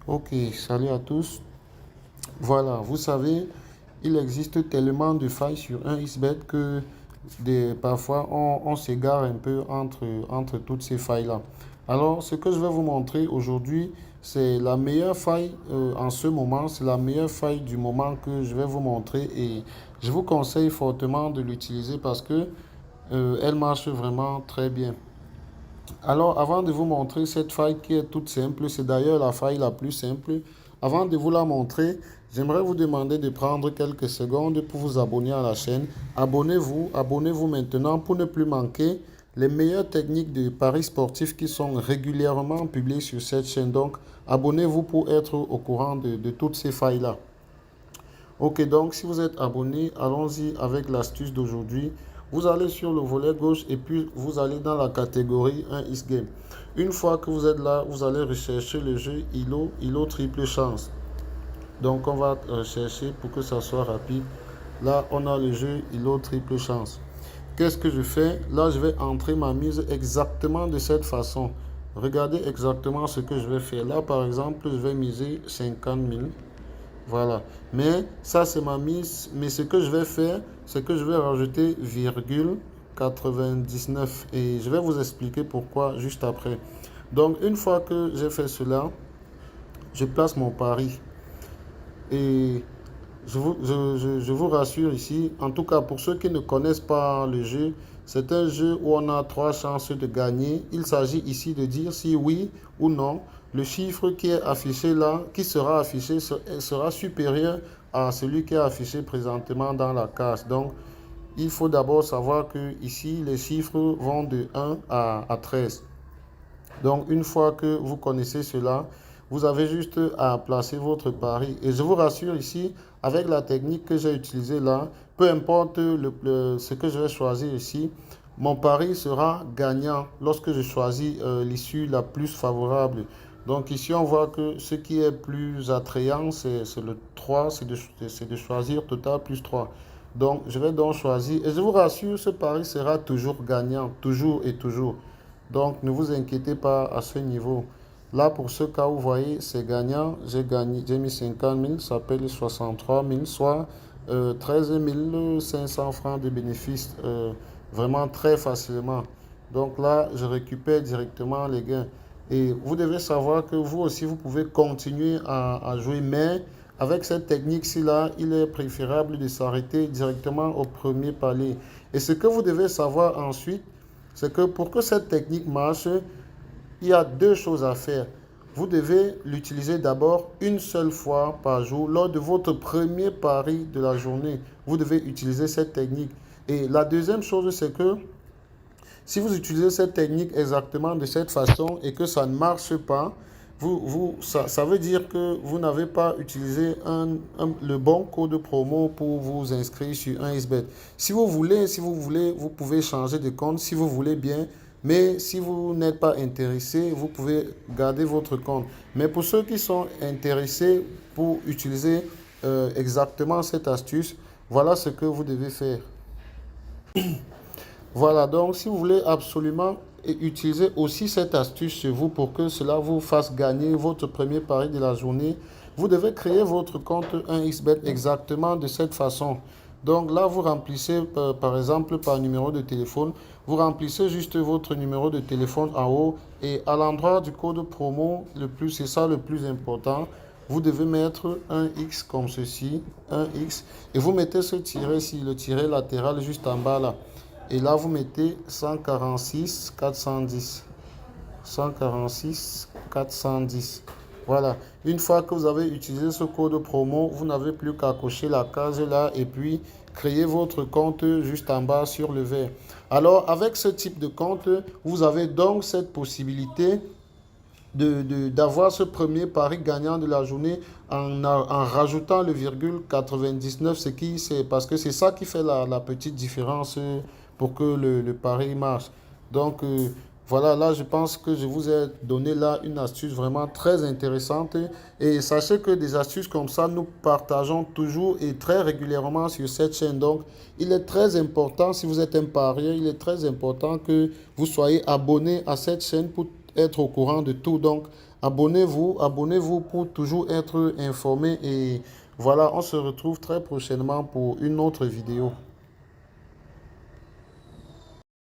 Ok, salut à tous. Voilà, vous savez, il existe tellement de failles sur un XBet que parfois on s'égare un peu entre toutes ces failles-là. Alors, ce que je vais vous montrer aujourd'hui, c'est la meilleure faille en ce moment, c'est la meilleure faille du moment que je vais vous montrer et je vous conseille fortement de l'utiliser parce que elle marche vraiment très bien. Alors, avant de vous montrer cette faille qui est toute simple, c'est d'ailleurs la faille la plus simple, avant de vous la montrer, j'aimerais vous demander de prendre quelques secondes pour vous abonner à la chaîne. Abonnez-vous maintenant pour ne plus manquer les meilleures techniques de paris sportifs qui sont régulièrement publiées sur cette chaîne. Donc, abonnez-vous pour être au courant de toutes ces failles-là. Ok, donc si vous êtes abonné, allons-y avec l'astuce d'aujourd'hui. Vous allez sur le volet gauche et puis vous allez dans la catégorie 1x Game. Une fois que vous êtes là, vous allez rechercher le jeu ILO triple chance. Donc on va rechercher pour que ça soit rapide. Là, on a le jeu ILO triple chance. Qu'est-ce que je fais? Là, je vais entrer ma mise exactement de cette façon. Regardez exactement ce que je vais faire. Là, par exemple, je vais miser 50 000. Voilà. Mais ça, c'est ma mise. Mais ce que je vais faire, c'est que je vais rajouter virgule 99. Et je vais vous expliquer pourquoi juste après. Donc, une fois que j'ai fait cela, je place mon pari. Et je vous rassure ici, en tout cas pour ceux qui ne connaissent pas le jeu, c'est un jeu où on a trois chances de gagner. Il s'agit ici de dire si oui ou non, le chiffre qui est affiché là, qui sera affiché, sera supérieur à celui qui est affiché présentement dans la case. Donc, il faut d'abord savoir que ici, les chiffres vont de 1 à 13. Donc, une fois que vous connaissez cela, vous avez juste à placer votre pari. Et je vous rassure ici, avec la technique que j'ai utilisée là, peu importe ce que je vais choisir ici, mon pari sera gagnant lorsque je choisis l'issue la plus favorable. Donc ici, on voit que ce qui est plus attrayant, c'est le 3, c'est de choisir total plus 3. Donc, je vais donc choisir. Et je vous rassure, ce pari sera toujours gagnant, toujours et toujours. Donc, ne vous inquiétez pas à ce niveau. Là, pour ce cas où vous voyez, c'est gagnant. J'ai mis 50 000, ça paye 63 000, soit 13 500 francs de bénéfices, vraiment très facilement. Donc là, je récupère directement les gains. Et vous devez savoir que vous aussi, vous pouvez continuer à jouer, mais avec cette technique-ci, là, il est préférable de s'arrêter directement au premier palier. Et ce que vous devez savoir ensuite, c'est que pour que cette technique marche, il y a deux choses à faire. Vous devez l'utiliser d'abord une seule fois par jour. Lors de votre premier pari de la journée, vous devez utiliser cette technique. Et la deuxième chose, c'est que si vous utilisez cette technique exactement de cette façon et que ça ne marche pas, ça veut dire que vous n'avez pas utilisé le bon code promo pour vous inscrire sur un XBet. Si vous voulez, vous pouvez changer de compte si vous voulez bien. Mais si vous n'êtes pas intéressé, vous pouvez garder votre compte. Mais pour ceux qui sont intéressés pour utiliser exactement cette astuce, voilà ce que vous devez faire. Voilà, donc si vous voulez absolument utiliser aussi cette astuce chez vous pour que cela vous fasse gagner votre premier pari de la journée, vous devez créer votre compte 1xBet exactement de cette façon. Donc là, vous remplissez par exemple par numéro de téléphone, vous remplissez juste votre numéro de téléphone en haut et à l'endroit du code promo, c'est ça le plus important. Vous devez mettre un X comme ceci, un X, et vous mettez ce tiret-ci, le tiret latéral juste en bas là. Et là, vous mettez 146 410. 146 410. Voilà. Une fois que vous avez utilisé ce code promo, vous n'avez plus qu'à cocher la case là et puis créer votre compte juste en bas sur le vert. Alors, avec ce type de compte, vous avez donc cette possibilité d'avoir ce premier pari gagnant de la journée en rajoutant le virgule 99, c'est parce que c'est ça qui fait la petite différence pour que le pari marche. Donc, voilà, là, je pense que je vous ai donné là une astuce vraiment très intéressante. Et sachez que des astuces comme ça, nous partageons toujours et très régulièrement sur cette chaîne. Donc, il est très important, si vous êtes un parieur, il est très important que vous soyez abonné à cette chaîne pour être au courant de tout. Donc, abonnez-vous pour toujours être informé et voilà, on se retrouve très prochainement pour une autre vidéo.